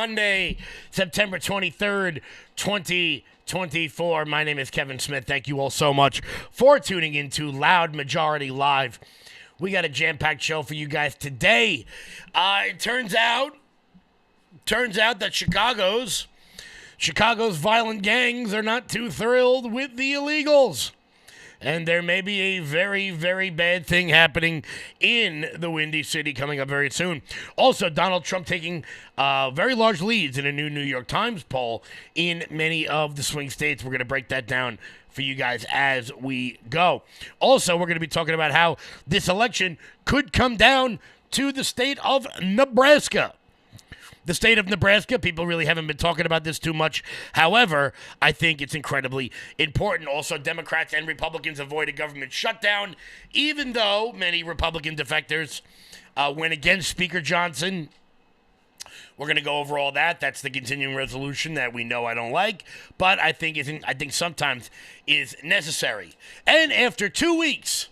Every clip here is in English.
Monday, September 23rd, 2024. My name is Kevin Smith. Thank you all so much for tuning into Loud Majority Live. We got a jam-packed show for you guys today. It turns out that Chicago's violent gangs are not too thrilled with the illegals. And there may be a very, very bad thing happening in the Windy City coming up very soon. Also, Donald Trump taking very large leads in a new New York Times poll in many of the swing states. We're going to break that down for you guys as we go. Also, we're going to be talking about how this election could come down to the state of Nebraska. The state of Nebraska, people really haven't been talking about this too much. However, I think it's incredibly important. Also, Democrats and Republicans avoid a government shutdown, even though many Republican defectors went against Speaker Johnson. We're going to go over all that. That's the continuing resolution that we know I don't like, but I think sometimes is necessary. And after 2 weeks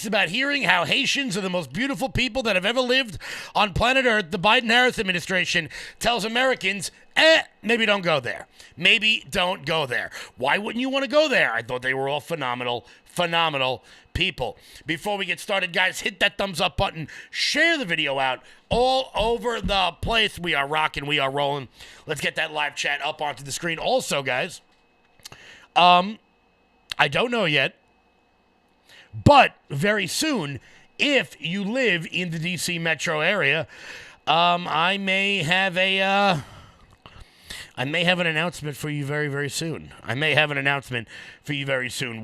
about hearing how Haitians are the most beautiful people that have ever lived on planet Earth, the Biden-Harris administration tells Americans, maybe don't go there. Maybe don't go there. Why wouldn't you want to go there? I thought they were all phenomenal people. Before we get started, guys, hit that thumbs up button. Share the video out all over the place. We are rocking. We are rolling. Let's get that live chat up onto the screen. Also, guys, I don't know yet, but very soon, if you live in the D.C. metro area, I may have an announcement for you very, very soon.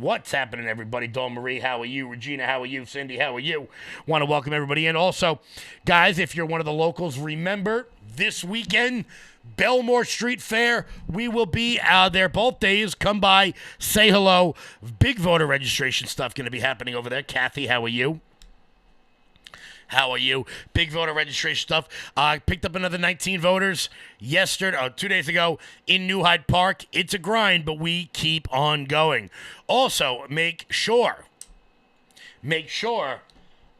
What's happening, everybody? Dawn Marie, how are you? Regina, how are you? Cindy, how are you? Want to welcome everybody in. Also, guys, if you're one of the locals, remember this weekend, Belmore Street Fair. We will be there both days. Come by, say hello. Big voter registration stuff going to be happening over there. Kathy, how are you? Big voter registration stuff. I picked up another 19 voters 2 days ago in New Hyde Park. It's a grind, but we keep on going. Also, make sure.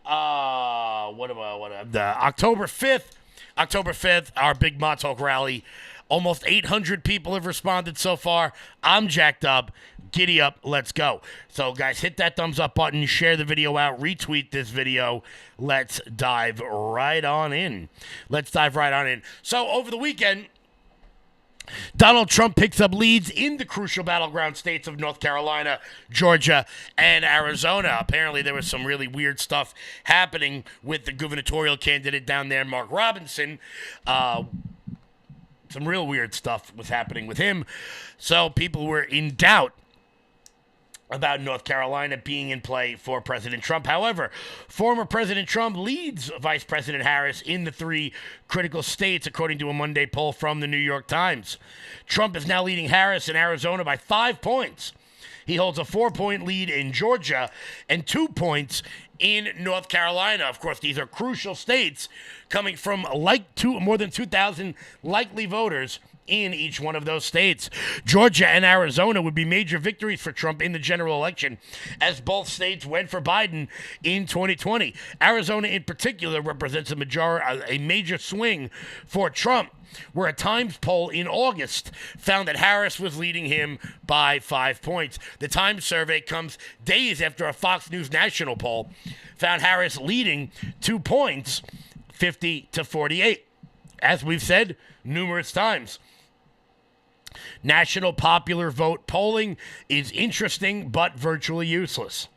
October 5th, our big Montauk rally. Almost 800 people have responded so far. I'm jacked up. Giddy up. Let's go. So, guys, hit that thumbs up button. Share the video out. Retweet this video. Let's dive right on in. So, over the weekend, Donald Trump picks up leads in the crucial battleground states of North Carolina, Georgia, and Arizona. Apparently, there was some really weird stuff happening with the gubernatorial candidate down there, Mark Robinson. Some real weird stuff was happening with him. So people were in doubt about North Carolina being in play for President Trump. However, former President Trump leads Vice President Harris in the three critical states, according to a Monday poll from the New York Times. Trump is now leading Harris in Arizona by 5 points. He holds a 4-point lead in Georgia and 2 points in North Carolina. Of course, these are crucial states coming from more than 2,000 likely voters in each one of those states. Georgia and Arizona would be major victories for Trump in the general election, as both states went for Biden in 2020. Arizona in particular represents a major swing for Trump, where a Times poll in August found that Harris was leading him by 5 points. The Times survey comes days after a Fox News national poll found Harris leading 2 points, 50-48. As we've said numerous times, national popular vote polling is interesting but virtually useless.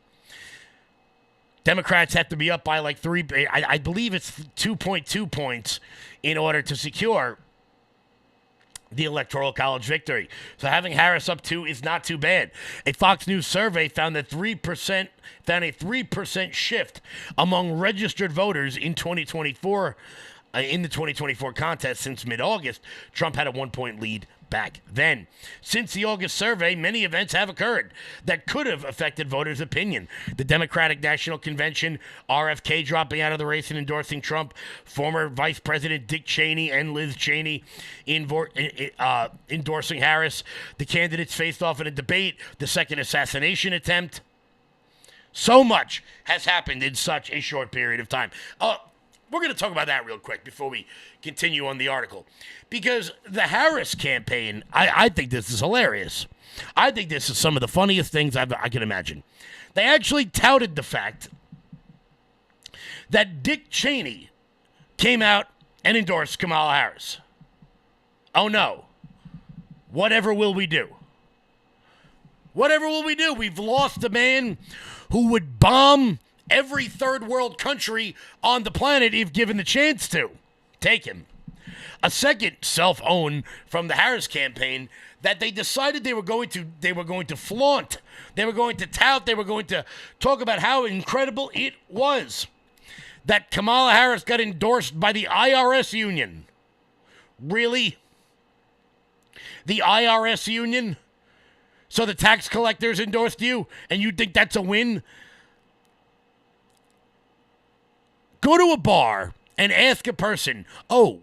Democrats have to be up by like 3, I believe it's 2.2 points in order to secure the Electoral College victory. So having Harris up 2 is not too bad. A Fox News survey found that 3% shift among registered voters in 2024 in the 2024 contest since mid-August. Trump had a 1-point lead back then. Since the August survey, many events have occurred that could have affected voters' opinion. The Democratic National Convention, RFK dropping out of the race and endorsing Trump, former Vice President Dick Cheney and Liz Cheney endorsing Harris. The candidates faced off in a debate, the second assassination attempt. So much has happened in such a short period of time. we're going to talk about that real quick before we continue on the article. Because the Harris campaign, I think this is hilarious. I think this is some of the funniest things I can imagine. They actually touted the fact that Dick Cheney came out and endorsed Kamala Harris. Oh no. Whatever will we do? Whatever will we do? We've lost a man who would bomb every third world country on the planet if given the chance to. Take him. A second self-own from the Harris campaign that they decided they were going to flaunt. They were going to tout. They were going to talk about how incredible it was that Kamala Harris got endorsed by the IRS union. Really? The IRS union? So the tax collectors endorsed you, and you think that's a win? Go to a bar and ask a person, oh,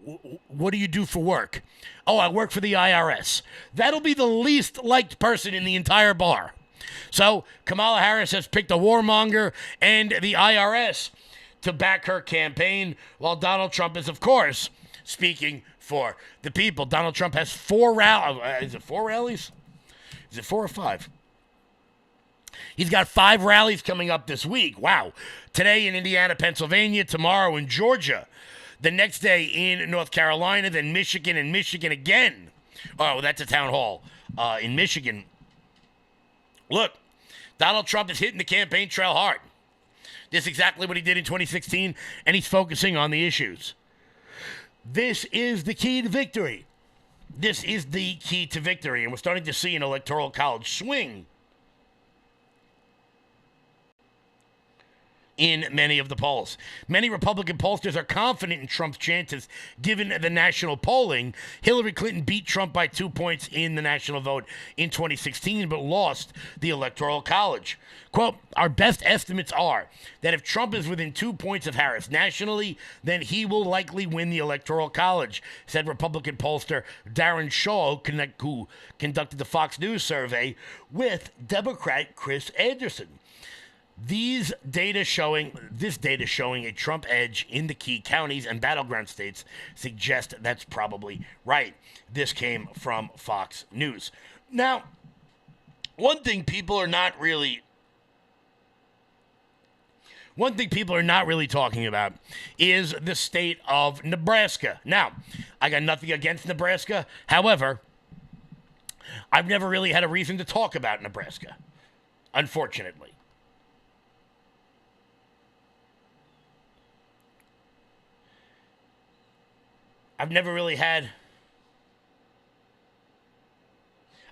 what do you do for work? Oh, I work for the IRS. That'll be the least liked person in the entire bar. So Kamala Harris has picked a warmonger and the IRS to back her campaign, while Donald Trump is, of course, speaking for the people. Donald Trump has 4 rallies. Is it 4 rallies? Is it 4 or 5? He's got 5 rallies coming up this week. Wow. Today in Indiana, Pennsylvania, tomorrow in Georgia, the next day in North Carolina, then Michigan and Michigan again. Oh, that's a town hall in Michigan. Look, Donald Trump is hitting the campaign trail hard. This is exactly what he did in 2016, and he's focusing on the issues. This is the key to victory. This is the key to victory, and we're starting to see an electoral college swing in many of the polls. Many Republican pollsters are confident in Trump's chances given the national polling. Hillary Clinton beat Trump by 2 points in the national vote in 2016, but lost the Electoral College. Quote, our best estimates are that if Trump is within 2 points of Harris nationally, then he will likely win the Electoral College, said Republican pollster Darren Shaw, who conducted the Fox News survey with Democrat Chris Anderson. This data showing a Trump edge in the key counties and battleground states suggest that's probably right. This came from Fox News. Now, one thing people are not really talking about is the state of Nebraska. Now, I got nothing against Nebraska. However, I've never really had a reason to talk about Nebraska, unfortunately. I've never really had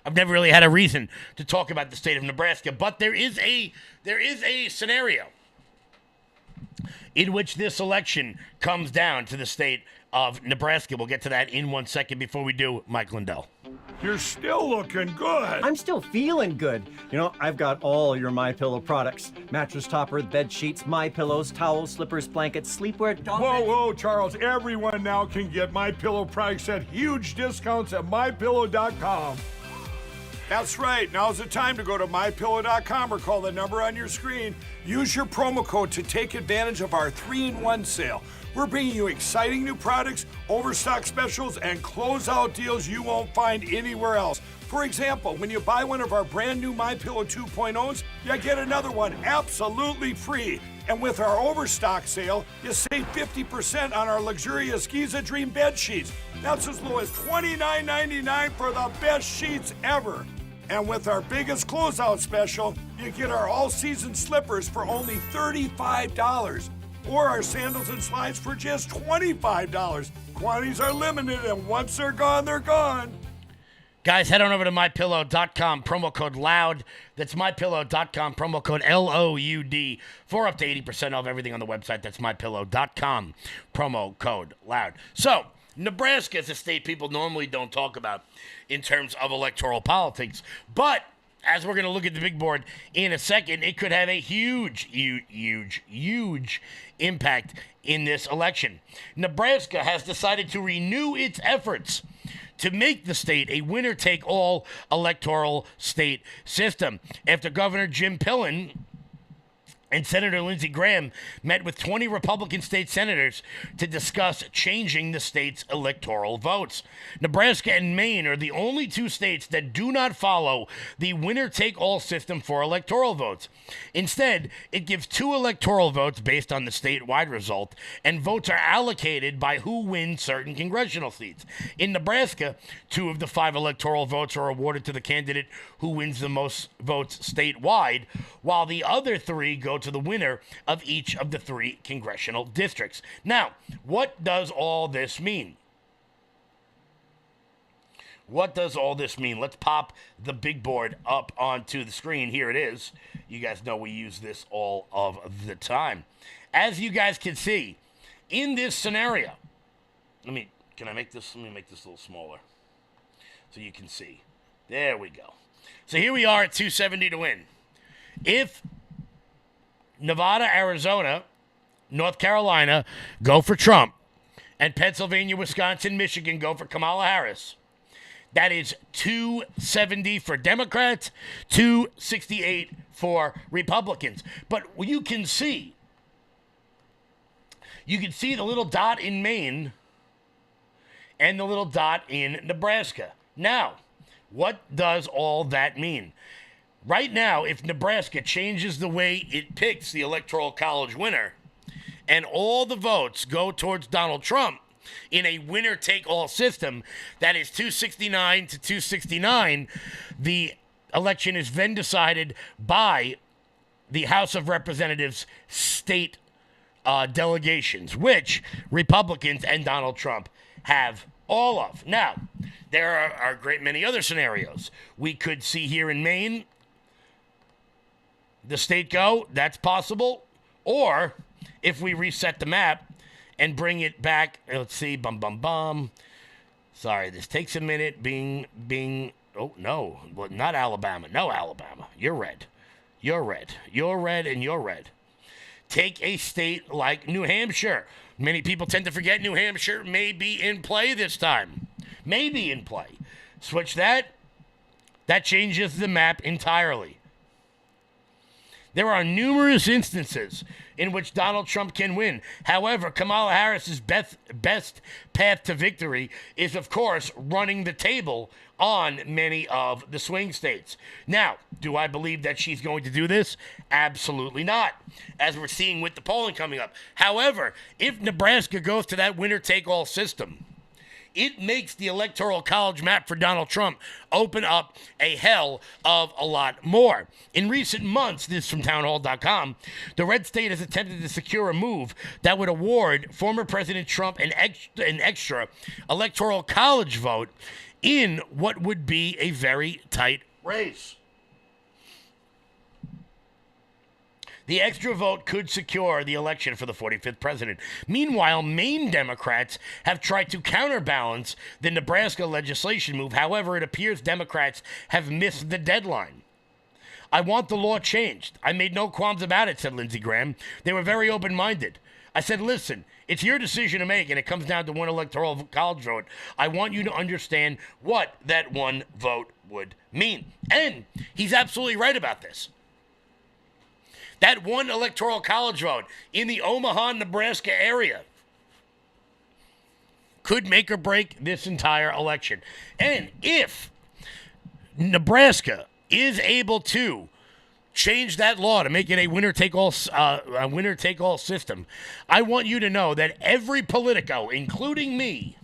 a reason to talk about the state of Nebraska, but there is a scenario in which this election comes down to the state of Nebraska. We'll get to that in 1 second. Before we do, Mike Lindell. You're still looking good. I'm still feeling good. You know, I've got all your MyPillow products. Mattress topper, bed sheets, MyPillows, towels, slippers, blankets, sleepwear, dog beds. Whoa, Charles. Everyone now can get MyPillow products at huge discounts at MyPillow.com. That's right. Now's the time to go to MyPillow.com or call the number on your screen. Use your promo code to take advantage of our 3-in-1 sale. We're bringing you exciting new products, overstock specials, and closeout deals you won't find anywhere else. For example, when you buy one of our brand new MyPillow 2.0s, you get another one absolutely free. And with our overstock sale, you save 50% on our luxurious Giza Dream bed sheets. That's as low as $29.99 for the best sheets ever. And with our biggest closeout special, you get our all-season slippers for only $35. Or our sandals and slides for just $25. Quantities are limited, and once they're gone, they're gone. Guys, head on over to MyPillow.com, promo code LOUD. That's MyPillow.com, promo code LOUD, for up to 80% off everything on the website. That's MyPillow.com, promo code LOUD. So, Nebraska is a state people normally don't talk about in terms of electoral politics, but as we're going to look at the big board in a second, it could have a huge impact in this election. Nebraska has decided to renew its efforts to make the state a winner-take-all electoral state system after Governor Jim Pillen and Senator Lindsey Graham met with 20 Republican state senators to discuss changing the state's electoral votes. Nebraska and Maine are the only two states that do not follow the winner-take-all system for electoral votes. Instead, it gives two electoral votes based on the statewide result, and votes are allocated by who wins certain congressional seats. In Nebraska, 2 of the 5 electoral votes are awarded to the candidate who wins the most votes statewide, while the other 3 go to the winner of each of the 3 congressional districts. Now, what does all this mean? What does all this mean? Let's pop the big board up onto the screen. Here it is. You guys know we use this all of the time. As you guys can see, in this scenario, can I make this? Let me make this a little smaller so you can see. There we go. So here we are at 270 to win. If Nevada, Arizona, North Carolina go for Trump, and Pennsylvania, Wisconsin, Michigan go for Kamala Harris, that is 270 for Democrats, 268 for Republicans. But you can see the little dot in Maine and the little dot in Nebraska. Now, what does all that mean? Right now, if Nebraska changes the way it picks the Electoral College winner and all the votes go towards Donald Trump in a winner-take-all system, that is 269 to 269, the election is then decided by the House of Representatives state delegations, which Republicans and Donald Trump have all of. Now, there are a great many other scenarios. We could see here in Maine the state go, that's possible. Or if we reset the map and bring it back, let's see, Sorry, this takes a minute. Oh, no, well, not Alabama. No, Alabama. You're red. You're red. You're red and you're red. Take a state like New Hampshire. Many people tend to forget New Hampshire may be in play this time. May be in play. Switch that. That changes the map entirely. There are numerous instances in which Donald Trump can win. However, Kamala Harris's best path to victory is, of course, running the table on many of the swing states. Now, do I believe that she's going to do this? Absolutely not, as we're seeing with the polling coming up. However, if Nebraska goes to that winner-take-all system, it makes the Electoral College map for Donald Trump open up a hell of a lot more. In recent months, this is from townhall.com, the red state has attempted to secure a move that would award former President Trump an extra Electoral College vote in what would be a very tight race. The extra vote could secure the election for the 45th president. Meanwhile, Maine Democrats have tried to counterbalance the Nebraska legislation move. However, it appears Democrats have missed the deadline. I want the law changed. I made no qualms about it, said Lindsey Graham. They were very open-minded. I said, listen, it's your decision to make, and it comes down to one electoral college vote. I want you to understand what that one vote would mean. And he's absolutely right about this. That one electoral college vote in the Omaha, Nebraska area could make or break this entire election. And if Nebraska is able to change that law to make it a winner-take-all system, I want you to know that every Politico, including me,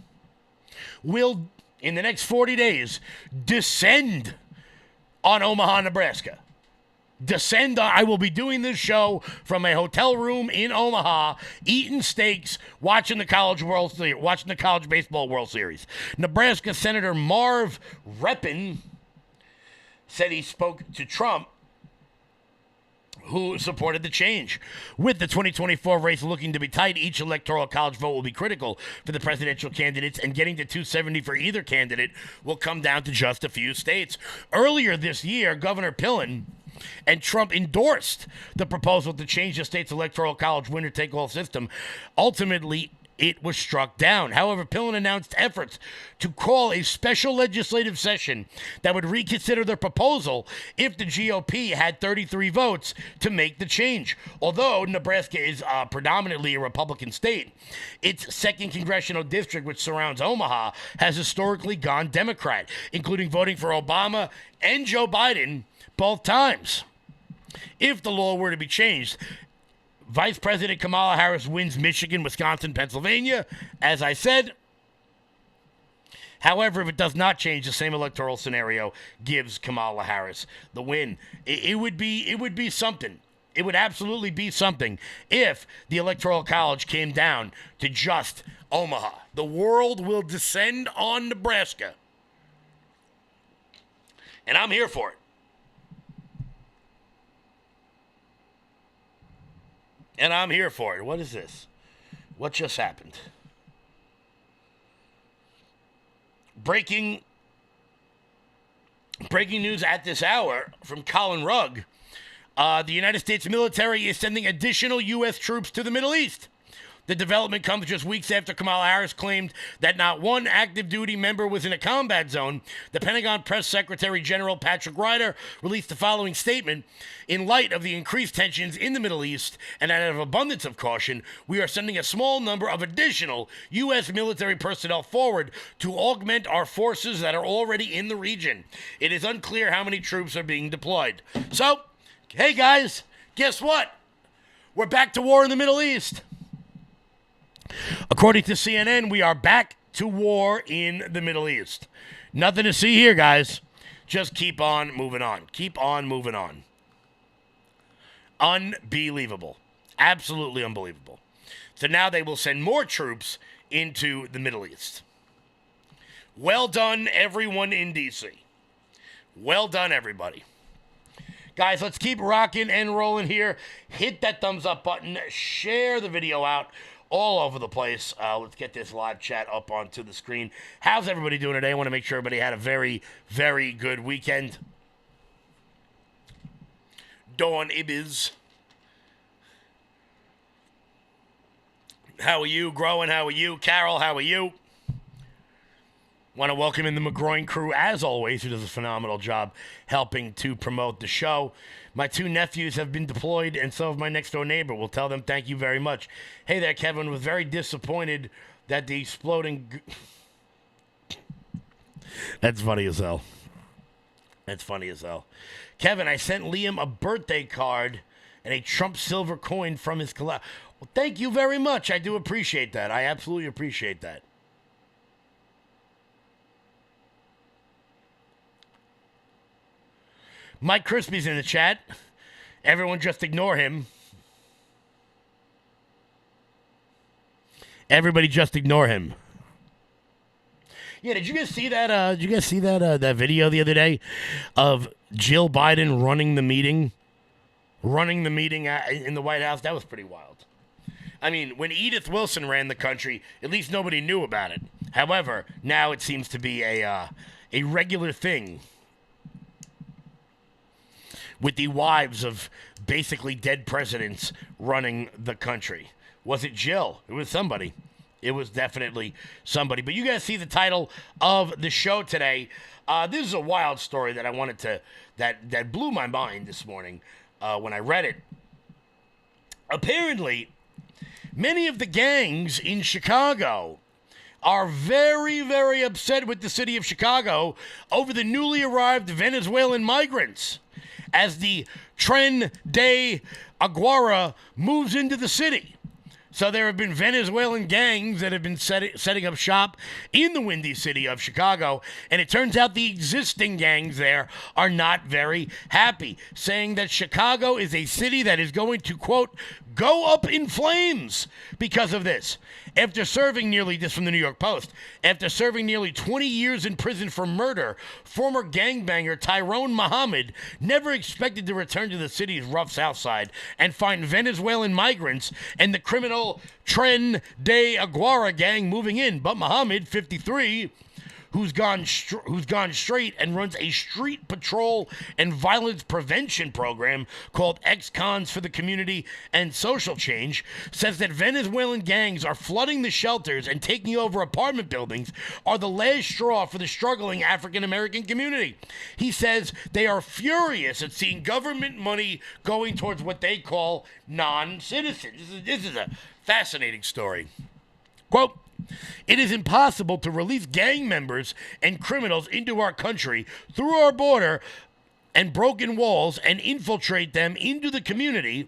will, in the next 40 days, descend on Omaha, Nebraska. I will be doing this show from a hotel room in Omaha, eating steaks, watching the College Baseball World Series. Nebraska Senator Marv Reppen said he spoke to Trump, who supported the change. With the 2024 race looking to be tight, each electoral college vote will be critical for the presidential candidates, and getting to 270 for either candidate will come down to just a few states. Earlier this year, Governor Pillen and Trump endorsed the proposal to change the state's electoral college winner-take-all system. Ultimately, it was struck down. However, Pillen announced efforts to call a special legislative session that would reconsider their proposal if the GOP had 33 votes to make the change. Although Nebraska is predominantly a Republican state, its second congressional district, which surrounds Omaha, has historically gone Democrat, including voting for Obama and Joe Biden both times. If the law were to be changed, Vice President Kamala Harris wins Michigan, Wisconsin, Pennsylvania, as I said. However, if it does not change, the same electoral scenario gives Kamala Harris the win. It would be something. It would absolutely be something if the Electoral College came down to just Omaha. The world will descend on Nebraska. And I'm here for it. And I'm here for it. What is this? What just happened? Breaking news at this hour from Colin Rugg. The United States military is sending additional U.S. troops to the Middle East. The development comes just weeks after Kamala Harris claimed that not one active duty member was in a combat zone. The Pentagon Press Secretary General Patrick Ryder released the following statement. In light of the increased tensions in the Middle East and out of abundance of caution, we are sending a small number of additional U.S. military personnel forward to augment our forces that are already in the region. It is unclear how many troops are being deployed. So, hey guys, guess what? We're back to war in the Middle East. According to CNN, we are back to war in the Middle East. Nothing to see here, guys. Just keep on moving on. Keep on moving on. Unbelievable. Absolutely unbelievable. So now they will send more troops into the Middle East. Well done, everyone in D.C. Well done, everybody. Guys, let's keep rocking and rolling here. Hit that thumbs up button. Share the video out all over the place. Let's get this live chat up onto the screen. How's everybody doing today? I want to make sure everybody had a very, very good weekend. Dawn Ibiz. How are you? Growing, how are you? Carol, how are you? Want to welcome in the McGroin crew, as always, who does a phenomenal job helping to promote the show. My two nephews have been deployed, and so have my next-door neighbor. We'll tell them thank you very much. Hey there, Kevin. Was very disappointed that the exploding... That's funny as hell. That's funny as hell. Kevin, I sent Liam a birthday card and a Trump silver coin from his collab. Well, thank you very much. I do appreciate that. I absolutely appreciate that. Mike Crispy's in the chat. Everyone just ignore him. Everybody just ignore him. Yeah, did you guys see that? That video the other day of Jill Biden running the meeting in the White House? That was pretty wild. I mean, when Edith Wilson ran the country, at least nobody knew about it. However, now it seems to be a regular thing. With the wives of basically dead presidents running the country. Was it Jill? It was somebody. It was definitely somebody. But you guys see the title of the show today. This is a wild story that I wanted to, that blew my mind this morning when I read it. Apparently, many of the gangs in Chicago are very, very upset with the city of Chicago over the newly arrived Venezuelan migrants as the Tren de Aguara moves into the city. So there have been Venezuelan gangs that have been setting up shop in the windy city of Chicago, and it turns out the existing gangs there are not very happy, saying that Chicago is a city that is going to, quote, go up in flames because of this. After serving nearly, this from the New York Post, after serving nearly 20 years in prison for murder, former gangbanger Tyrone Muhammad never expected to return to the city's rough South Side and find Venezuelan migrants and the criminal Tren de Aguara gang moving in. But Muhammad, 53, who's gone straight and runs a street patrol and violence prevention program called Ex-Cons for the Community and Social Change, says that Venezuelan gangs are flooding the shelters and taking over apartment buildings are the last straw for the struggling African-American community. He says they are furious at seeing government money going towards what they call non-citizens. This is a fascinating story. Quote, "It is impossible to release gang members and criminals into our country through our border and broken walls and infiltrate them into the community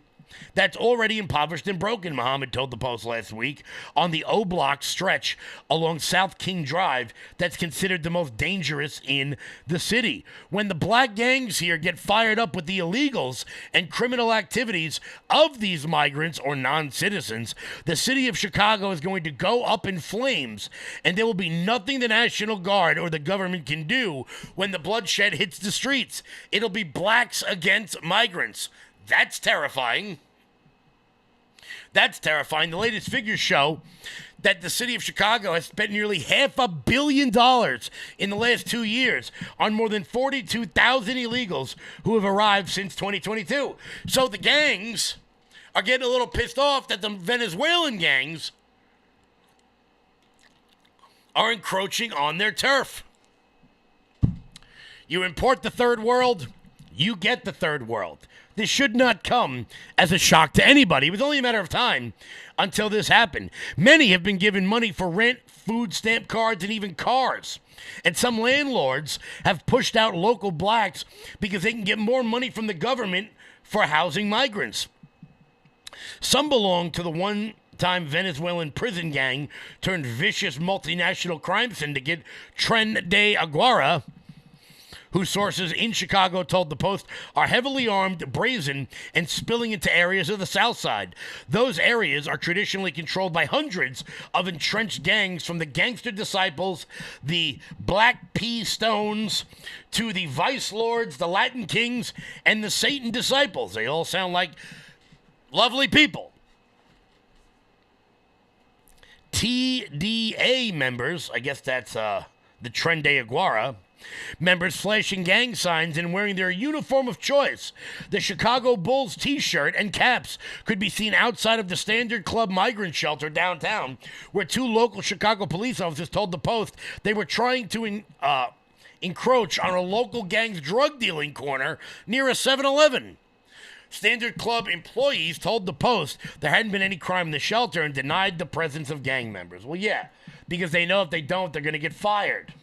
that's already impoverished and broken," Muhammad told the Post last week, on the O-Block stretch along South King Drive that's considered the most dangerous in the city. When the black gangs here get fired up with the illegals and criminal activities of these migrants or non-citizens, the city of Chicago is going to go up in flames, and there will be nothing the National Guard or the government can do when the bloodshed hits the streets. It'll be blacks against migrants. That's terrifying. That's terrifying. The latest figures show that the city of Chicago has spent nearly $500 million in the last 2 years on more than 42,000 illegals who have arrived since 2022. So the gangs are getting a little pissed off that the Venezuelan gangs are encroaching on their turf. You import the third world, you get the third world. This should not come as a shock to anybody. It was only a matter of time until this happened. Many have been given money for rent, food stamp cards, and even cars. And some landlords have pushed out local blacks because they can get more money from the government for housing migrants. Some belong to the one-time Venezuelan prison gang turned vicious multinational crime syndicate Tren de Aguara, whose sources in Chicago told the Post are heavily armed, brazen, and spilling into areas of the South Side. Those areas are traditionally controlled by hundreds of entrenched gangs, from the Gangster Disciples, the Black P. Stones, to the Vice Lords, the Latin Kings, and the Satan Disciples. They all sound like lovely people. TDA members, I guess that's the Tren de Aguara, members flashing gang signs and wearing their uniform of choice. The Chicago Bulls t-shirt and caps could be seen outside of the Standard Club migrant shelter downtown, where two local Chicago police officers told the Post they were trying to encroach on a local gang's drug dealing corner near a 7-Eleven. Standard Club employees told the Post there hadn't been any crime in the shelter and denied the presence of gang members. Well, yeah, because they know if they don't, they're going to get fired.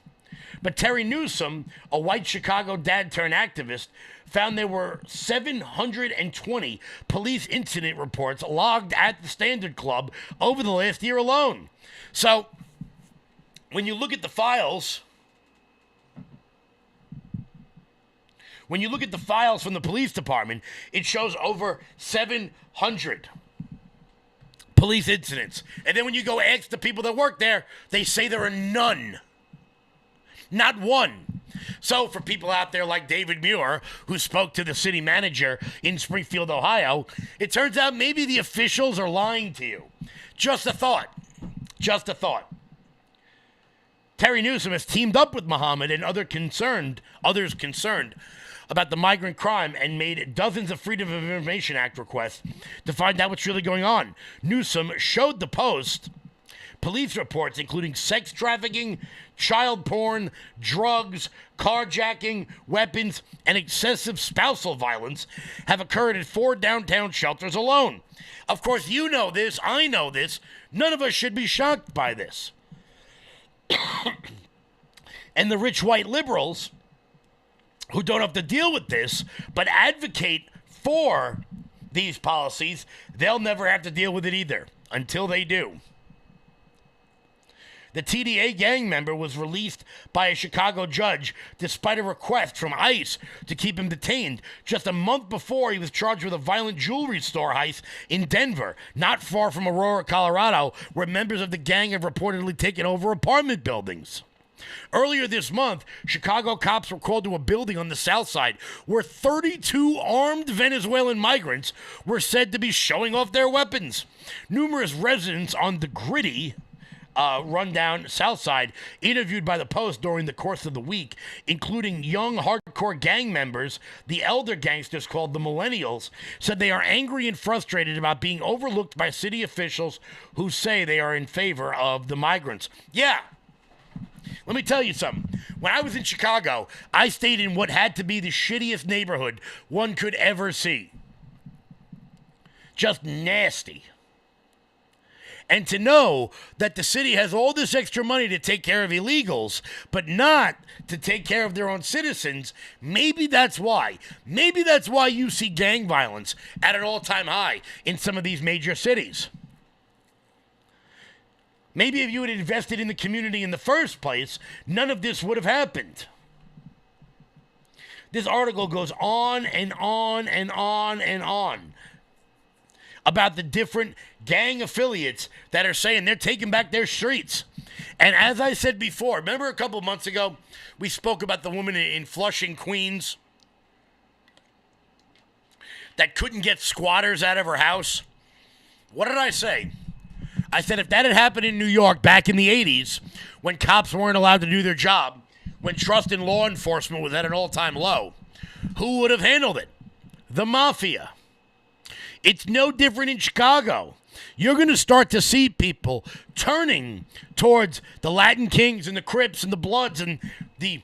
But Terry Newsom, a white Chicago dad-turned-activist, found there were 720 police incident reports logged at the Standard Club over the last year alone. So, when you look at the files, from the police department, it shows over 700 police incidents. And then when you go ask the people that work there, they say there are none. Not one. So for people out there like David Muir, who spoke to the city manager in Springfield, Ohio, it turns out maybe the officials are lying to you. Just a thought. Just a thought. Terry Newsom has teamed up with Muhammad and others concerned about the migrant crime and made dozens of Freedom of Information Act requests to find out what's really going on. Newsom showed the Post police reports including sex trafficking, child porn, drugs, carjacking, weapons, and excessive spousal violence have occurred at 4 downtown shelters alone. Of course, you know this, I know this. None of us should be shocked by this. And the rich white liberals who don't have to deal with this but advocate for these policies, they'll never have to deal with it either until they do. The TDA gang member was released by a Chicago judge despite a request from ICE to keep him detained just a month before he was charged with a violent jewelry store heist in Denver, not far from Aurora, Colorado, where members of the gang have reportedly taken over apartment buildings. Earlier this month, Chicago cops were called to a building on the South Side where 32 armed Venezuelan migrants were said to be showing off their weapons. Numerous residents on the Gritty rundown South Side, interviewed by the Post during the course of the week, including young hardcore gang members, the elder gangsters called the Millennials, said they are angry and frustrated about being overlooked by city officials who say they are in favor of the migrants. Yeah. Let me tell you something. When I was in Chicago, I stayed in what had to be the shittiest neighborhood one could ever see. Just nasty. And to know that the city has all this extra money to take care of illegals, but not to take care of their own citizens, maybe that's why. Maybe that's why you see gang violence at an all-time high in some of these major cities. Maybe if you had invested in the community in the first place, none of this would have happened. This article goes on and on and on and on about the different gang affiliates that are saying they're taking back their streets. And as I said before, remember a couple months ago, we spoke about the woman in Flushing, Queens, that couldn't get squatters out of her house? What did I say? I said if that had happened in New York back in the 80s, when cops weren't allowed to do their job, when trust in law enforcement was at an all-time low, who would have handled it? The mafia. It's no different in Chicago. You're going to start to see people turning towards the Latin Kings and the Crips and the Bloods and the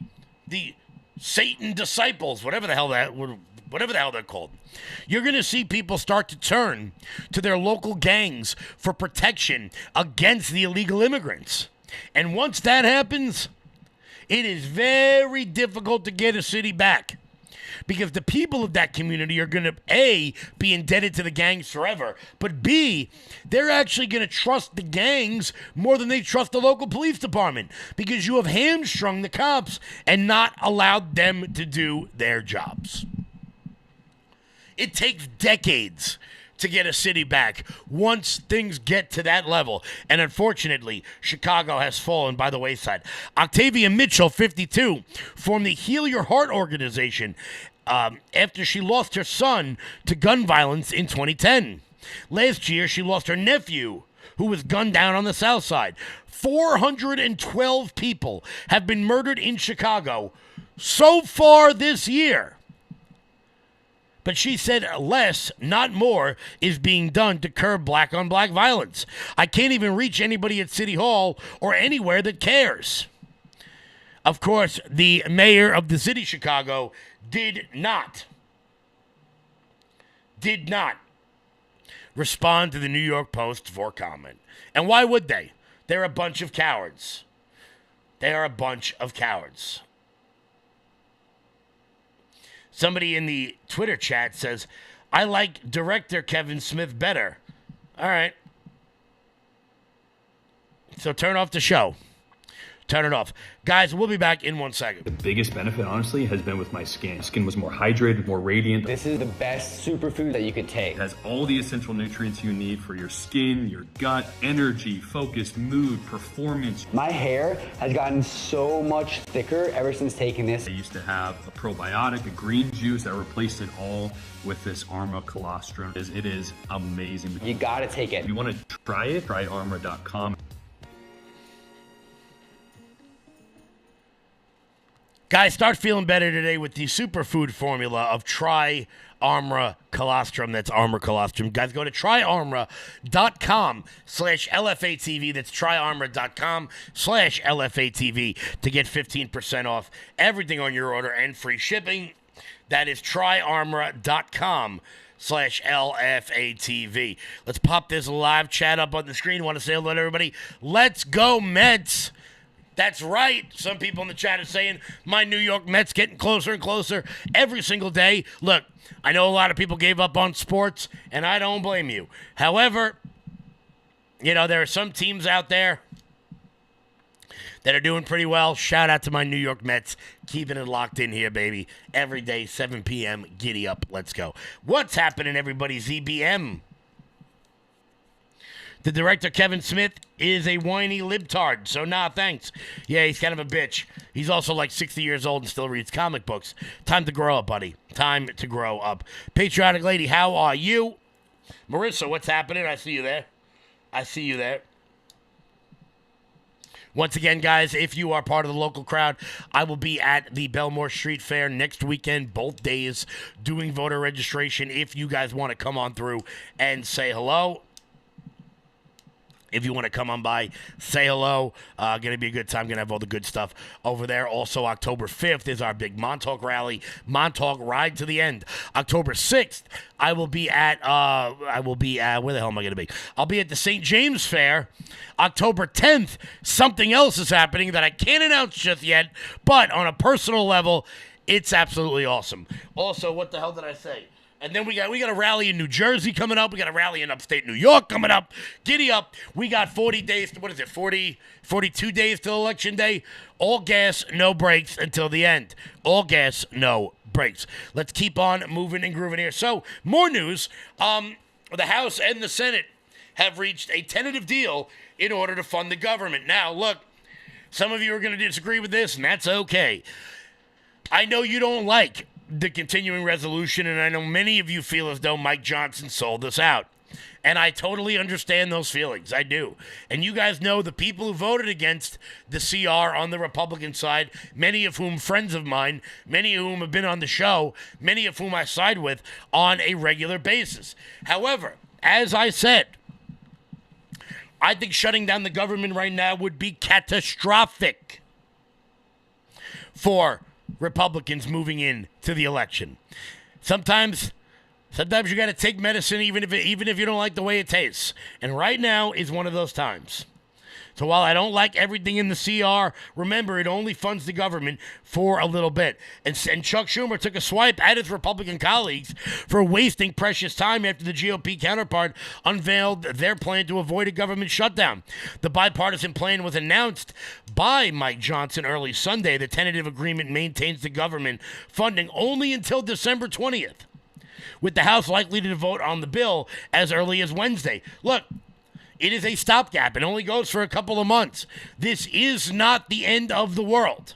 Satan disciples, whatever the hell they're called. You're going to see people start to turn to their local gangs for protection against the illegal immigrants. And once that happens, it is very difficult to get a city back. Because the people of that community are going to, A, be indebted to the gangs forever, but B, they're actually going to trust the gangs more than they trust the local police department because you have hamstrung the cops and not allowed them to do their jobs. It takes decades to get a city back once things get to that level. And unfortunately, Chicago has fallen by the wayside. Octavia Mitchell, 52, formed the Heal Your Heart organization after she lost her son to gun violence in 2010. Last year, she lost her nephew, who was gunned down on the South Side. 412 people have been murdered in Chicago so far this year. But she said less, not more, is being done to curb black-on-black violence. I can't even reach anybody at City Hall or anywhere that cares. Of course, the mayor of the city of Chicago did not respond to the New York Post for comment. And why would they? They're a bunch of cowards. They are a bunch of cowards. Somebody in the Twitter chat says, I like director Kevin Smith better. All right. So turn off the show. Turn it off. Guys, we'll be back in 1 second. The biggest benefit, honestly, has been with my skin. Skin was more hydrated, more radiant. This is the best superfood that you could take. It has all the essential nutrients you need for your skin, your gut, energy, focus, mood, performance. My hair has gotten so much thicker ever since taking this. I used to have a probiotic, a green juice. I replaced it all with this Armra Colostrum. It is amazing. You gotta take it. If you want to try it, try armra.com. Guys, start feeling better today with the superfood formula of Try Armra Colostrum. That's Armra Colostrum. Guys, go to tryarmra.com/LFATV. That's tryarmra.com/LFATV to get 15% off everything on your order and free shipping. That is tryarmra.com/LFATV. Let's pop this live chat up on the screen. Want to say hello to everybody? Let's go, Mets. That's right. Some people in the chat are saying my New York Mets getting closer and closer every single day. Look, I know a lot of people gave up on sports, and I don't blame you. However, there are some teams out there that are doing pretty well. Shout out to my New York Mets. Keeping it locked in here, baby. Every day, 7 p.m., giddy up. Let's go. What's happening, everybody? ZBM. The director, Kevin Smith, is a whiny libtard, so nah, thanks. Yeah, he's kind of a bitch. He's also like 60 years old and still reads comic books. Time to grow up, buddy. Time to grow up. Patriotic lady, how are you? Marissa, what's happening? I see you there. Once again, guys, if you are part of the local crowd, I will be at the Belmore Street Fair next weekend, both days, doing voter registration. If you guys want to come on through and say hello. If you want to come on by, say hello. Going to be a good time. Going to have all the good stuff over there. Also, October 5th is our big Montauk rally. Montauk Ride to the End. October 6th, I will be at, where the hell am I going to be? I'll be at the St. James Fair. October 10th, something else is happening that I can't announce just yet, but on a personal level, it's absolutely awesome. Also, what the hell did I say? And then we got a rally in New Jersey coming up. We got a rally in upstate New York coming up. Giddy up. We got 40 days. 42 days till Election Day. All gas, no brakes until the end. All gas, no brakes. Let's keep on moving and grooving here. So, more news. The House and the Senate have reached a tentative deal in order to fund the government. Now, look, some of you are going to disagree with this, and that's okay. I know you don't like the continuing resolution, and I know many of you feel as though Mike Johnson sold us out. And I totally understand those feelings. I do. And you guys know the people who voted against the CR on the Republican side, many of whom friends of mine, many of whom have been on the show, many of whom I side with on a regular basis. However, as I said, I think shutting down the government right now would be catastrophic for Republicans moving in to the election. Sometimes you got to take medicine even if you don't like the way it tastes. And right now is one of those times. So while I don't like everything in the CR, remember it only funds the government for a little bit. And Chuck Schumer took a swipe at his Republican colleagues for wasting precious time after the GOP counterpart unveiled their plan to avoid a government shutdown. The bipartisan plan was announced by Mike Johnson early Sunday. The tentative agreement maintains the government funding only until December 20th, with the House likely to vote on the bill as early as Wednesday. Look, it is a stopgap. It only goes for a couple of months. This is not the end of the world.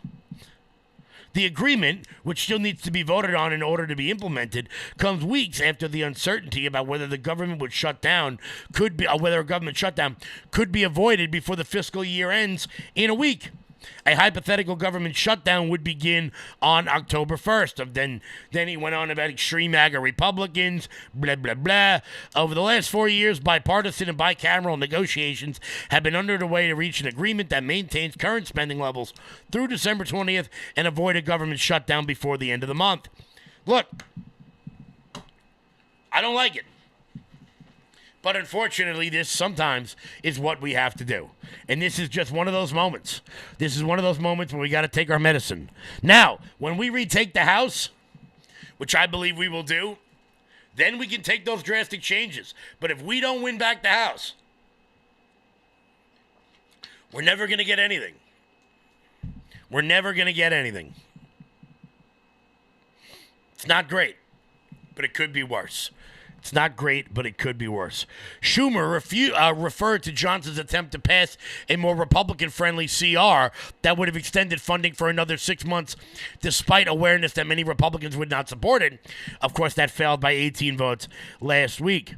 The agreement, which still needs to be voted on in order to be implemented, comes weeks after the uncertainty about whether the government would shut down whether a government shutdown could be avoided before the fiscal year ends in a week. A hypothetical government shutdown would begin on October 1st. Then he went on about extreme MAGA Republicans, blah, blah, blah. Over the last 4 years, bipartisan and bicameral negotiations have been underway to reach an agreement that maintains current spending levels through December 20th and avoid a government shutdown before the end of the month. Look, I don't like it. But unfortunately, this sometimes is what we have to do. And this is just one of those moments. This is one of those moments where we got to take our medicine. Now, when we retake the House, which I believe we will do, then we can take those drastic changes. But if we don't win back the House, we're never going to get anything. We're never going to get anything. It's not great, but it could be worse. It's not great, but it could be worse. Schumer referred to Johnson's attempt to pass a more Republican-friendly CR that would have extended funding for another 6 months, despite awareness that many Republicans would not support it. Of course, that failed by 18 votes last week.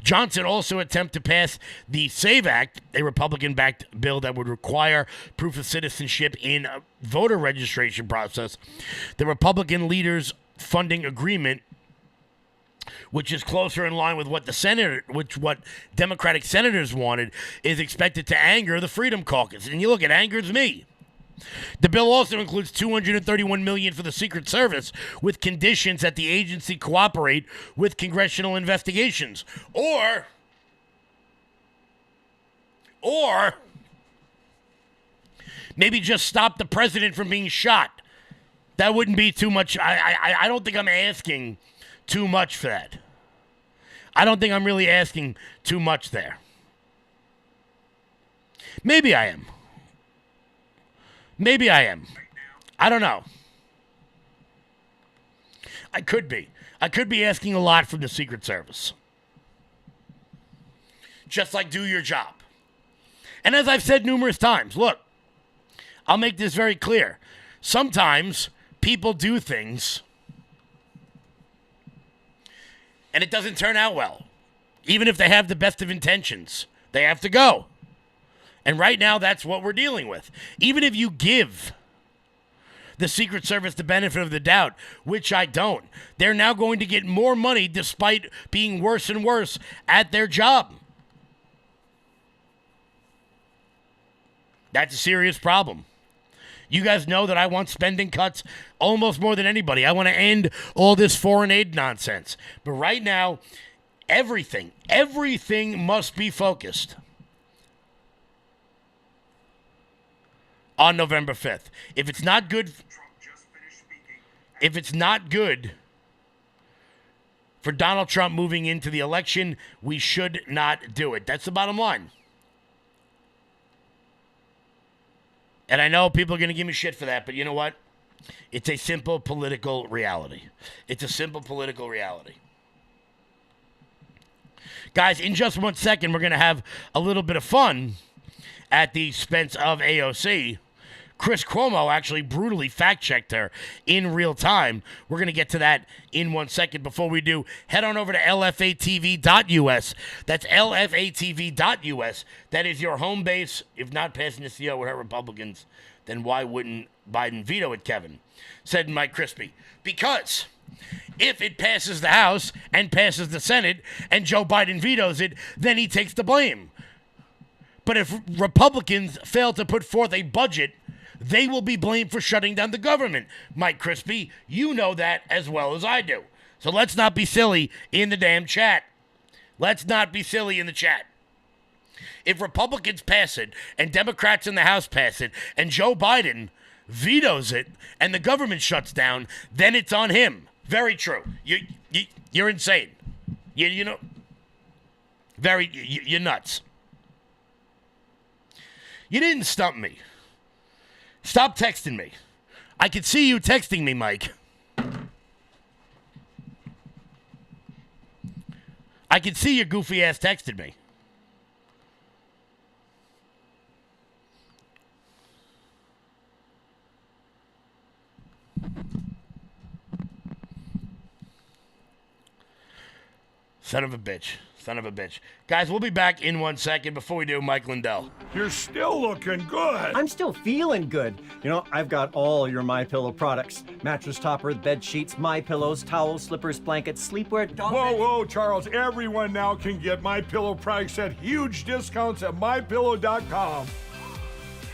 Johnson also attempted to pass the SAVE Act, a Republican-backed bill that would require proof of citizenship in a voter registration process. The Republican leaders' funding agreement, which is closer in line with what what Democratic senators wanted, is expected to anger the Freedom Caucus. And you look, it angers me. The bill also includes $231 million for the Secret Service, with conditions that the agency cooperate with congressional investigations, or maybe just stop the president from being shot. That wouldn't be too much. I don't think I'm asking too much for that. I don't think I'm really asking too much there. Maybe I am. Maybe I am. I don't know. I could be. I could be asking a lot from the Secret Service. Just like, do your job. And as I've said numerous times, look, I'll make this very clear. Sometimes people do things and it doesn't turn out well. Even if they have the best of intentions, they have to go. And right now, that's what we're dealing with. Even if you give the Secret Service the benefit of the doubt, which I don't, they're now going to get more money despite being worse and worse at their job. That's a serious problem. You guys know that I want spending cuts almost more than anybody. I want to end all this foreign aid nonsense. But right now, everything must be focused on November 5th. If it's not good for Donald Trump moving into the election, we should not do it. That's the bottom line. And I know people are going to give me shit for that, but you know what? It's a simple political reality. It's a simple political reality. Guys, in just 1 second, we're going to have a little bit of fun at the expense of AOC. Chris Cuomo actually brutally fact-checked her in real time. We're going to get to that in 1 second. Before we do, head on over to lfatv.us. That's lfatv.us. That is your home base. If not passing the CO with her Republicans, then why wouldn't Biden veto it, Kevin? Said Mike Crispy. Because if it passes the House and passes the Senate and Joe Biden vetoes it, then he takes the blame. But if Republicans fail to put forth a budget, they will be blamed for shutting down the government. Mike Crispy, you know that as well as I do. So let's not be silly in the damn chat. Let's not be silly in the chat. If Republicans pass it and Democrats in the House pass it and Joe Biden vetoes it and the government shuts down, then it's on him. Very true. You're insane. You know, you're nuts. You didn't stump me. Stop texting me. I can see you texting me, Mike. I can see your goofy ass texted me. Son of a bitch. Son of a bitch. Guys, we'll be back in 1 second. Before we do, Mike Lindell. You're still looking good. I'm still feeling good. You know, I've got all your MyPillow products. Mattress topper, bed sheets, MyPillows, towels, slippers, blankets, sleepwear, dog bed. Whoa, Charles. Everyone now can get MyPillow products at huge discounts at MyPillow.com.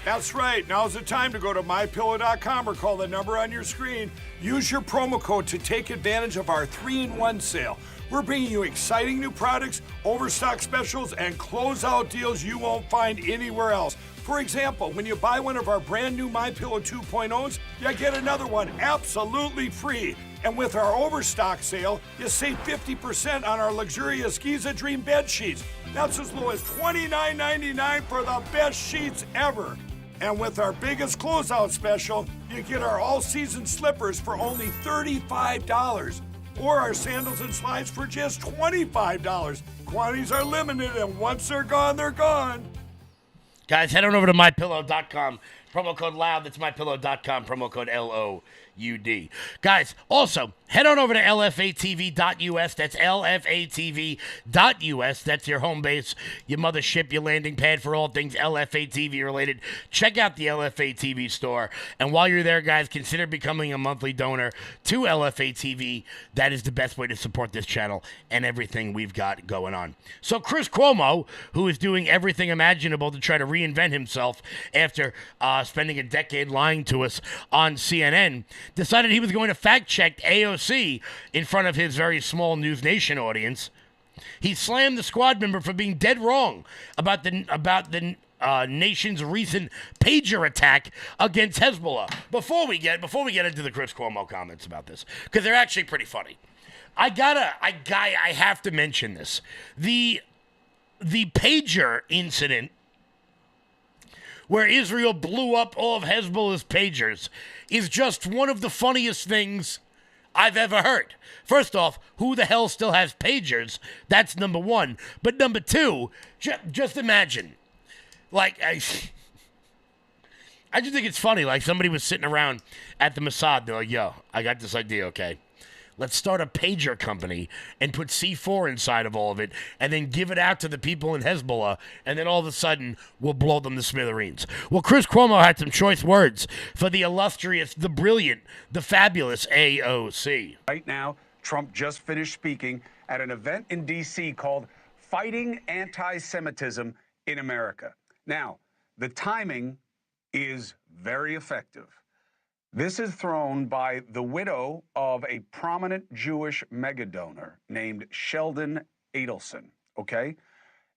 That's right. Now's the time to go to MyPillow.com or call the number on your screen. Use your promo code to take advantage of our 3-in-1 sale. We're bringing you exciting new products, overstock specials, and closeout deals you won't find anywhere else. For example, when you buy one of our brand new MyPillow 2.0s, you get another one absolutely free. And with our overstock sale, you save 50% on our luxurious Giza Dream bed sheets. That's as low as $29.99 for the best sheets ever. And with our biggest closeout special, you get our all-season slippers for only $35. Or our sandals and slides for just $25. Quantities are limited, and once they're gone, they're gone. Guys, head on over to MyPillow.com. Promo code LOUD. That's MyPillow.com. Promo code LOUD. Guys, also, head on over to LFATV.us. That's LFATV.us. That's your home base, your mothership, your landing pad for all things LFATV related. Check out the LFATV store. And while you're there, guys, consider becoming a monthly donor to LFATV. That is the best way to support this channel and everything we've got going on. So Chris Cuomo, who is doing everything imaginable to try to reinvent himself after spending a decade lying to us on CNN, decided he was going to fact-check AOC in front of his very small News Nation audience. He slammed the squad member for being dead wrong about the nation's recent pager attack against Hezbollah. Before we get into the Chris Cuomo comments about this, because they're actually pretty funny, I have to mention this. The pager incident, where Israel blew up all of Hezbollah's pagers, is just one of the funniest things I've ever heard. First off, who the hell still has pagers? That's number one. But number two, just imagine. Like, I just think it's funny. Like, somebody was sitting around at the Mossad. They're like, yo, I got this idea, okay? Let's start a pager company and put C4 inside of all of it and then give it out to the people in Hezbollah, and then all of a sudden we'll blow them to smithereens. Well, Chris Cuomo had some choice words for the illustrious, the brilliant, the fabulous AOC. Right now, Trump just finished speaking at an event in D.C. called Fighting Anti-Semitism in America. Now, the timing is very effective. This is thrown by the widow of a prominent Jewish megadonor named Sheldon Adelson, okay?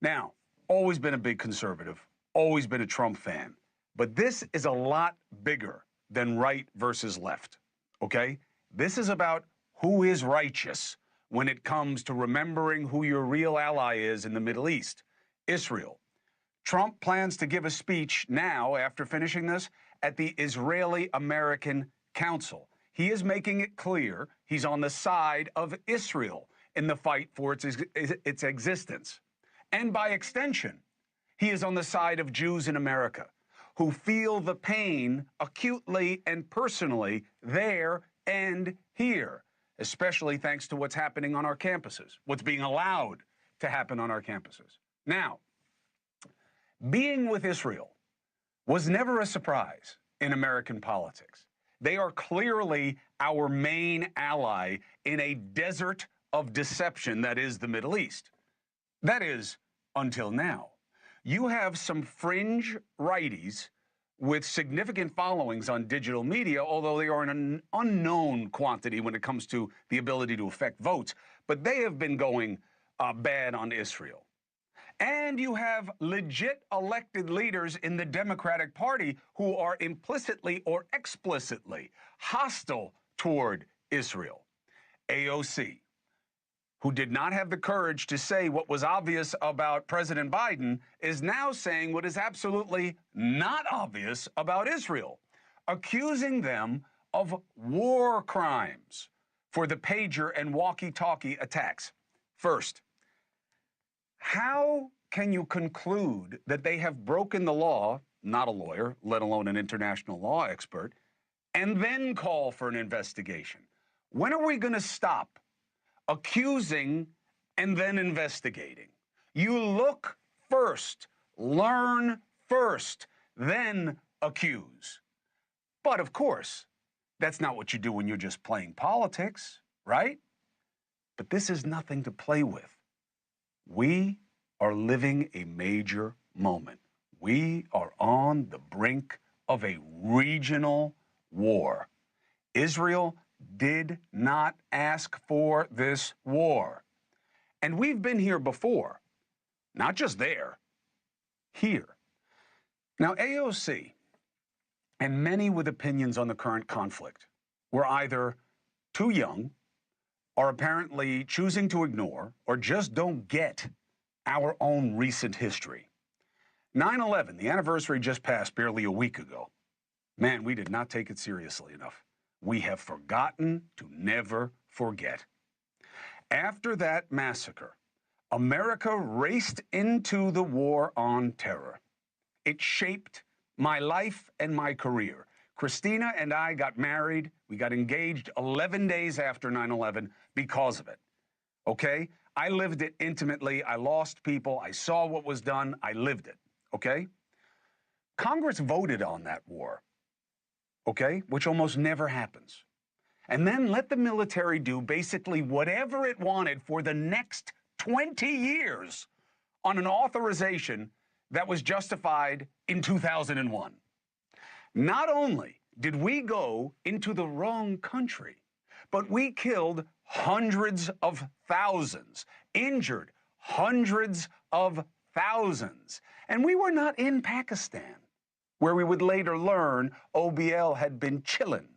Now, always been a big conservative, always been a Trump fan, but this is a lot bigger than right versus left, okay? This is about who is righteous when it comes to remembering who your real ally is in the Middle East, Israel. Trump plans to give a speech now, after finishing this, at the Israeli-American Council. He is making it clear he's on the side of Israel in the fight for its existence. And by extension, he is on the side of Jews in America who feel the pain acutely and personally there and here, especially thanks to what's happening on our campuses, what's being allowed to happen on our campuses. Now, being with Israel was never a surprise in American politics. They are clearly our main ally in a desert of deception that is the Middle East. That is, until now. You have some fringe righties with significant followings on digital media, although they are an unknown quantity when it comes to the ability to affect votes, but they have been going bad on Israel. And you have legit elected leaders in the Democratic Party who are implicitly or explicitly hostile toward Israel. AOC, who did not have the courage to say what was obvious about President Biden, is now saying what is absolutely not obvious about Israel, accusing them of war crimes for the pager and walkie-talkie attacks. First, how can you conclude that they have broken the law, not a lawyer, let alone an international law expert, and then call for an investigation? When are we going to stop accusing and then investigating? You look first, learn first, then accuse. But of course, that's not what you do when you're just playing politics, right? But this is nothing to play with. We are living a major moment. We are on the brink of a regional war. Israel did not ask for this war. And we've been here before, not just there, here. Now, AOC and many with opinions on the current conflict were either too young, or apparently choosing to ignore, or just don't get our own recent history. 9/11, the anniversary just passed barely a week ago. Man, we did not take it seriously enough. We have forgotten to never forget. After that massacre, America raced into the war on terror. It shaped my life and my career. Christina and I got married. We got engaged 11 days after 9/11 because of it. Okay? I lived it intimately. I lost people. I saw what was done. I lived it. Okay? Congress voted on that war. Okay? Which almost never happens. And then let the military do basically whatever it wanted for the next 20 years on an authorization that was justified in 2001. Not only did we go into the wrong country, but we killed hundreds of thousands, injured hundreds of thousands. And we were not in Pakistan, where we would later learn OBL had been chillin',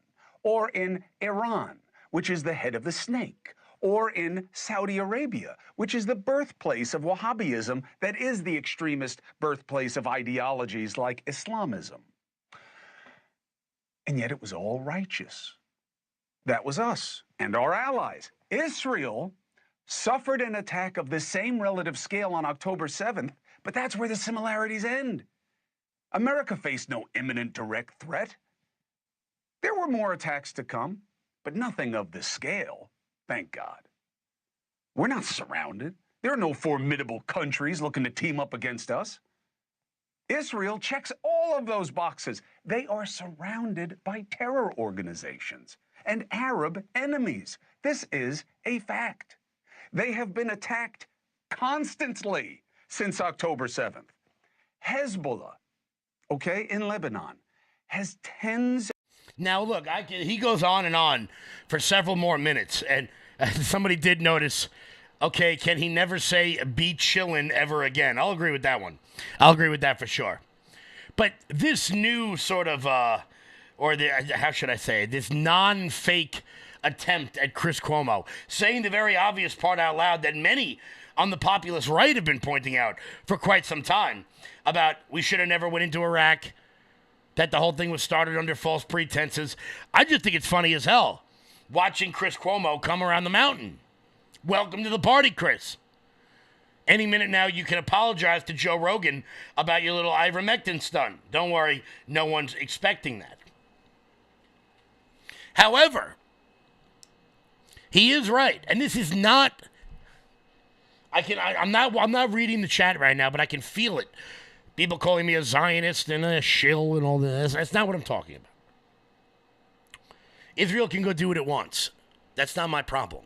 or in Iran, which is the head of the snake, or in Saudi Arabia, which is the birthplace of Wahhabism that is the extremist birthplace of ideologies like Islamism. And yet it was all righteous. That was us and our allies. Israel suffered an attack of the same relative scale on October 7th, but that's where the similarities end. America faced no imminent direct threat. There were more attacks to come, but nothing of this scale. Thank God. We're not surrounded. There are no formidable countries looking to team up against us. Israel checks all of those boxes. They are surrounded by terror organizations and Arab enemies. This is a fact. They have been attacked constantly since October 7th. Hezbollah, okay, in Lebanon, has tens. Now, look, he goes on and on for several more minutes, and somebody did notice, okay, can he never say be chillin' ever again? I'll agree with that one. I'll agree with that for sure. But this new sort of, how should I say it, this non-fake attempt at Chris Cuomo, saying the very obvious part out loud that many on the populist right have been pointing out for quite some time about we should have never went into Iraq, that the whole thing was started under false pretenses. I just think it's funny as hell watching Chris Cuomo come around the mountain. Welcome to the party, Chris. Any minute now, you can apologize to Joe Rogan about your little ivermectin stunt. Don't worry, no one's expecting that. However, he is right, and this is not. I'm not reading the chat right now, but I can feel it. People calling me a Zionist and a shill and all this. That's not what I'm talking about. Israel can go do what it wants. That's not my problem.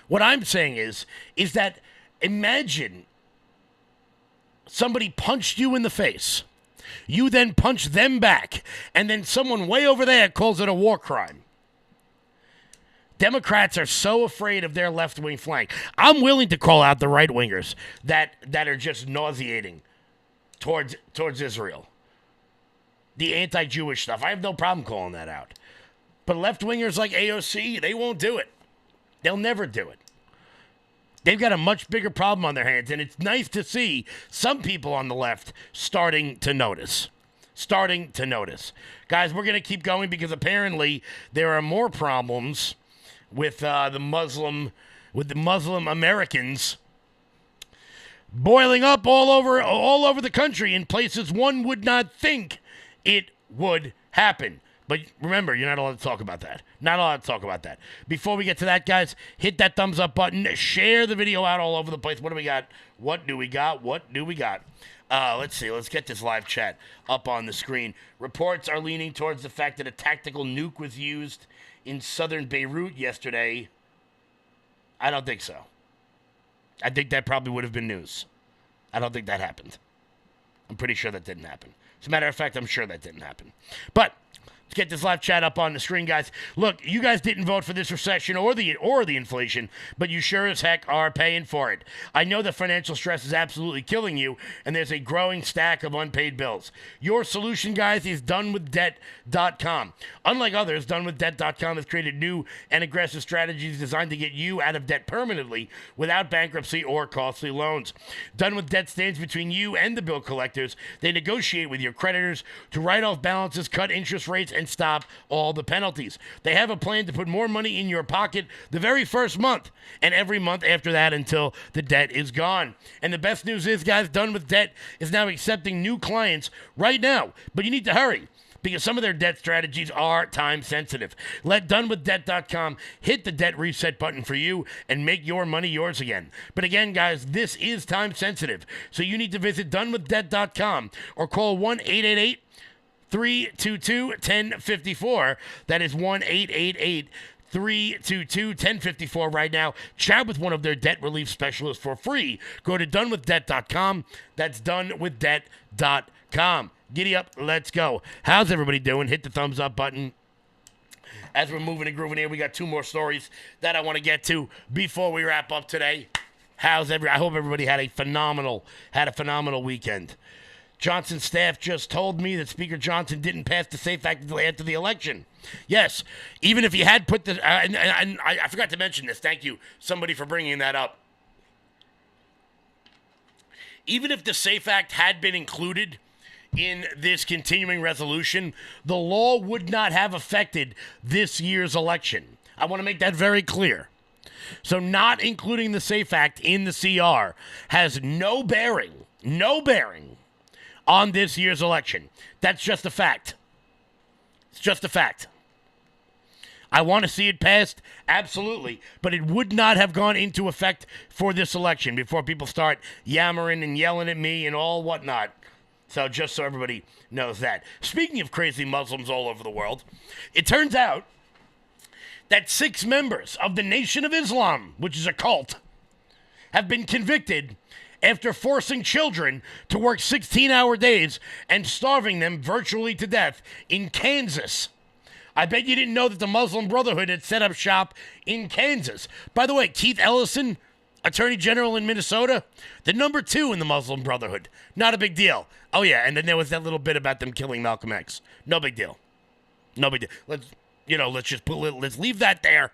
What I'm saying is that imagine somebody punched you in the face. You then punch them back, and then someone way over there calls it a war crime. Democrats are so afraid of their left-wing flank. I'm willing to call out the right-wingers that are just nauseating towards Israel. The anti-Jewish stuff. I have no problem calling that out. But left-wingers like AOC, they won't do it. They'll never do it. They've got a much bigger problem on their hands, and it's nice to see some people on the left starting to notice. Guys, we're going to keep going because apparently there are more problems with the Muslim Americans boiling up all over the country in places one would not think it would happen. But remember, you're not allowed to talk about that. Before we get to that, guys, hit that thumbs up button. Share the video out all over the place. What do we got? Let's see. Let's get this live chat up on the screen. Reports are leaning towards the fact that a tactical nuke was used in southern Beirut yesterday. I don't think so. I think that probably would have been news. I don't think that happened. I'm pretty sure that didn't happen. As a matter of fact, I'm sure that didn't happen. But let's get this live chat up on the screen, guys. Look, you guys didn't vote for this recession or the inflation, but you sure as heck are paying for it. I know the financial stress is absolutely killing you, and there's a growing stack of unpaid bills. Your solution, guys, is donewithdebt.com. Unlike others, donewithdebt.com has created new and aggressive strategies designed to get you out of debt permanently without bankruptcy or costly loans. Done with Debt stands between you and the bill collectors. They negotiate with your creditors to write off balances, cut interest rates, and stop all the penalties. They have a plan to put more money in your pocket the very first month and every month after that until the debt is gone. And the best news is, guys, Done with Debt is now accepting new clients right now. But you need to hurry, because some of their debt strategies are time sensitive. Let donewithdebt.com hit the debt reset button for you and make your money yours again. But again, guys, this is time sensitive. So you need to visit donewithdebt.com or call 1-888 322-1054. That is 1-888-322-1054 right now. Chat with one of their debt relief specialists for free. Go to donewithdebt.com. That's donewithdebt.com. Giddy up, let's go. How's everybody doing? Hit the thumbs up button. As we're moving and grooving here, we got two more stories that I want to get to before we wrap up today. I hope everybody had a phenomenal weekend. Johnson's staff just told me that Speaker Johnson didn't pass the SAFE Act until after the election. Yes, even if he had put the... and I forgot to mention this. Thank you, somebody, for bringing that up. Even if the SAFE Act had been included in this continuing resolution, the law would not have affected this year's election. I want to make that very clear. So not including the SAFE Act in the CR has no bearing on this year's election. That's just a fact. It's just a fact. I want to see it passed, absolutely, but it would not have gone into effect for this election before people start yammering and yelling at me and all whatnot. So just so everybody knows that. Speaking of crazy Muslims all over the world, it turns out that 6 members of the Nation of Islam, which is a cult, have been convicted after forcing children to work 16-hour days and starving them virtually to death in Kansas. I bet you didn't know that the Muslim Brotherhood had set up shop in Kansas. By the way, Keith Ellison, Attorney General in Minnesota, the number 2 in the Muslim Brotherhood. Not a big deal. Oh, yeah, and then there was that little bit about them killing Malcolm X. No big deal. No big deal. Let's leave that there.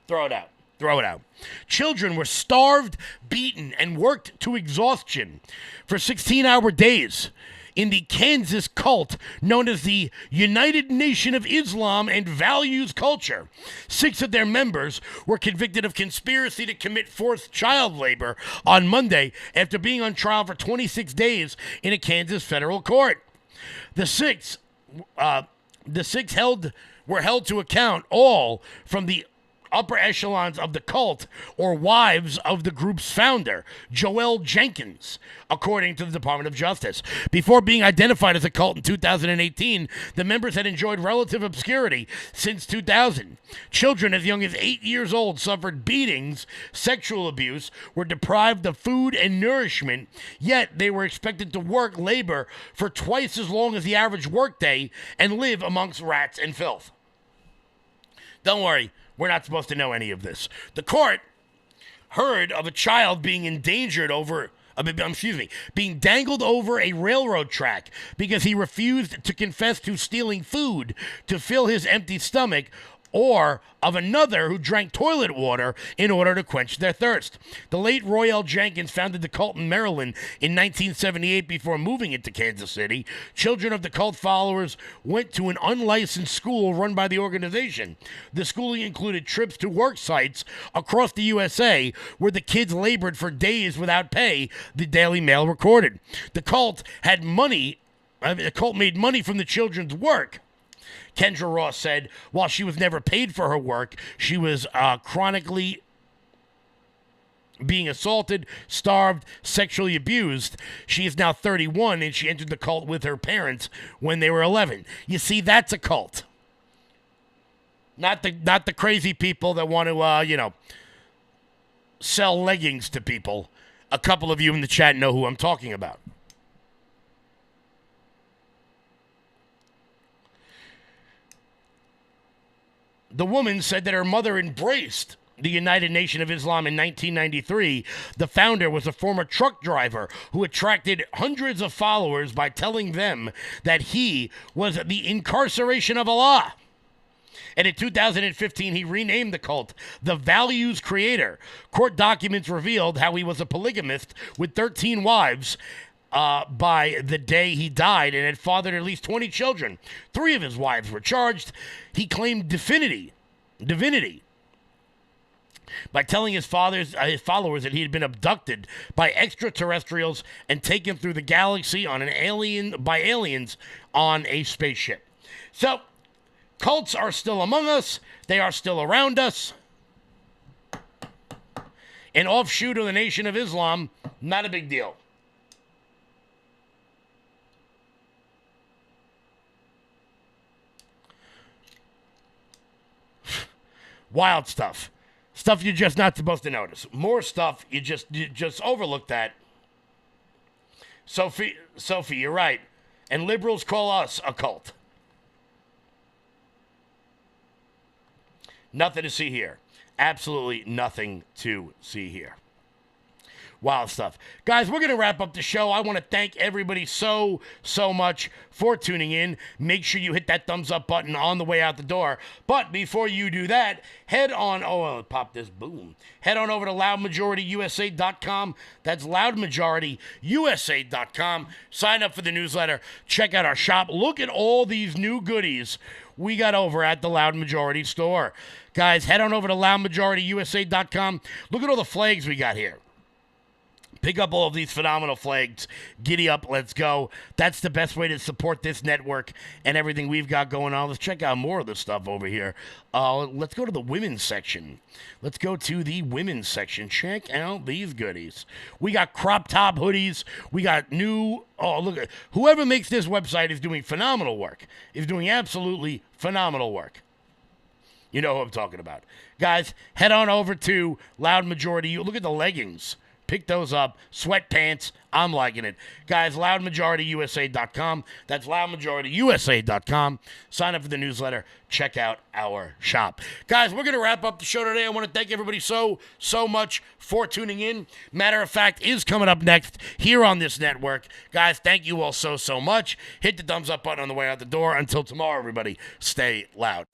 Throw it out. Throw it out. Children were starved, beaten, and worked to exhaustion for 16-hour days in the Kansas cult known as the United Nation of Islam and Values Culture. 6 of their members were convicted of conspiracy to commit forced child labor on Monday after being on trial for 26 days in a Kansas federal court. The six were held to account, all from the upper echelons of the cult or wives of the group's founder, Joelle Jenkins, according to the Department of Justice. Before being identified as a cult in 2018, the members had enjoyed relative obscurity since 2000. Children as young as 8 years old suffered beatings, sexual abuse, were deprived of food and nourishment, yet they were expected to work labor for twice as long as the average workday and live amongst rats and filth. Don't worry. We're not supposed to know any of this. The court heard of a child being being dangled over a railroad track because he refused to confess to stealing food to fill his empty stomach, or of another who drank toilet water in order to quench their thirst. The late Roy L. Jenkins founded the cult in Maryland in 1978 before moving it to Kansas City. Children of the cult followers went to an unlicensed school run by the organization. The schooling included trips to work sites across the USA where the kids labored for days without pay, the Daily Mail recorded. The cult made money from the children's work. Kendra Ross said, while she was never paid for her work, she was chronically being assaulted, starved, sexually abused. She is now 31, and she entered the cult with her parents when they were 11. You see, that's a cult. Not the crazy people that want to, sell leggings to people. A couple of you in the chat know who I'm talking about. The woman said that her mother embraced the United Nation of Islam in 1993. The founder was a former truck driver who attracted hundreds of followers by telling them that he was the incarceration of Allah. And in 2015, he renamed the cult the Values Creator. Court documents revealed how he was a polygamist with 13 wives by the day he died and had fathered at least 20 children. 3 of his wives were charged. He claimed divinity by telling his followers that he had been abducted by extraterrestrials and taken through the galaxy by aliens on a spaceship. So, cults are still among us. They are still around us. An offshoot of the Nation of Islam, not a big deal. Wild stuff. Stuff you're just not supposed to notice. More stuff you just overlook that. Sophie, you're right. And liberals call us a cult. Nothing to see here. Absolutely nothing to see here. Wild stuff. Guys, we're going to wrap up the show. I want to thank everybody so much for tuning in. Make sure you hit that thumbs up button on the way out the door. But before you do that, head on over to loudmajorityusa.com. That's loudmajorityusa.com. Sign up for the newsletter. Check out our shop. Look at all these new goodies we got over at the Loud Majority store. Guys, head on over to loudmajorityusa.com. Look at all the flags we got here. Pick up all of these phenomenal flags. Giddy up, let's go. That's the best way to support this network and everything we've got going on. Let's check out more of the stuff over here. Let's go to the women's section. Check out these goodies. We got crop top hoodies. We got new, whoever makes this website is doing phenomenal work. Is doing absolutely phenomenal work. You know who I'm talking about. Guys, head on over to Loud Majority. Look at the leggings. Pick those up. Sweatpants. I'm liking it. Guys, loudmajorityusa.com. That's loudmajorityusa.com. Sign up for the newsletter. Check out our shop. Guys, we're going to wrap up the show today. I want to thank everybody so much for tuning in. Matter of fact is coming up next here on this network. Guys, thank you all so much. Hit the thumbs up button on the way out the door. Until tomorrow, everybody, stay loud.